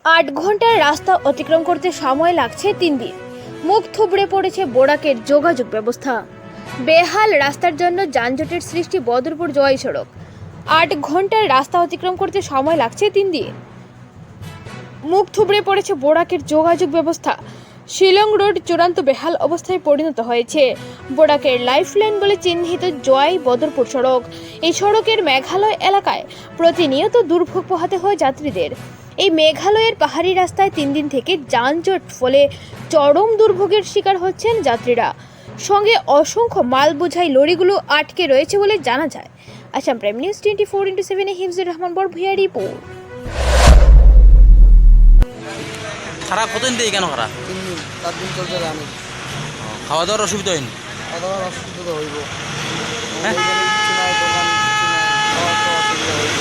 8 ঘন্টার রাস্তা অতিক্রম করতে সময় লাগছে 3 দিন। মুখ থুবড়ে পড়েছে বোরাকের যোগাযোগ ব্যবস্থা। বেহাল রাস্তার জন্য যানজটের সৃষ্টি বদরপুর জয় সড়ক। 8 ঘন্টার রাস্তা অতিক্রম করতে সময় লাগছে 3 দিন। মুখ থুবড়ে পড়েছে বোরাকের যোগাযোগ ব্যবস্থা। শিলং রোড চূড়ান্ত বেহাল অবস্থায় পরিণত হয়েছে। বোরাকের লাইফলাইন বলে চিহ্নিত জয় বদরপুর সড়ক। এই সড়কের মেঘালয় এলাকায় প্রতিনিয়ত দুর্ভোগ পোহাতে হয় যাত্রীদের। এই মেঘালয়ের পাহাড়ি রাস্তায় 3 দিন থেকে যানজট ফলে চরম দুর্ভোগের শিকার হচ্ছেন যাত্রীরা। সঙ্গে অসংখ্য মাল বোঝাই লরিগুলো আটকে রয়েছে বলে জানা যায়। আসাম প্রাইম নিউজ 24/7 এ হিফজুর রহমান বড়ভূঁইয়া রিপোর্ট। খারাপ কতদিন থেকে কেন খারাপ? 3 দিন 4 দিন চলছে আমি। খাওয়া দাওয়ার অসুবিধা হয়নি? খাওয়া দাওয়ার অসুবিধা তো হইব। হ্যাঁ? কিছু নাই, দোকান কিছু নাই, খাওয়ার তো অসুবিধা হইব।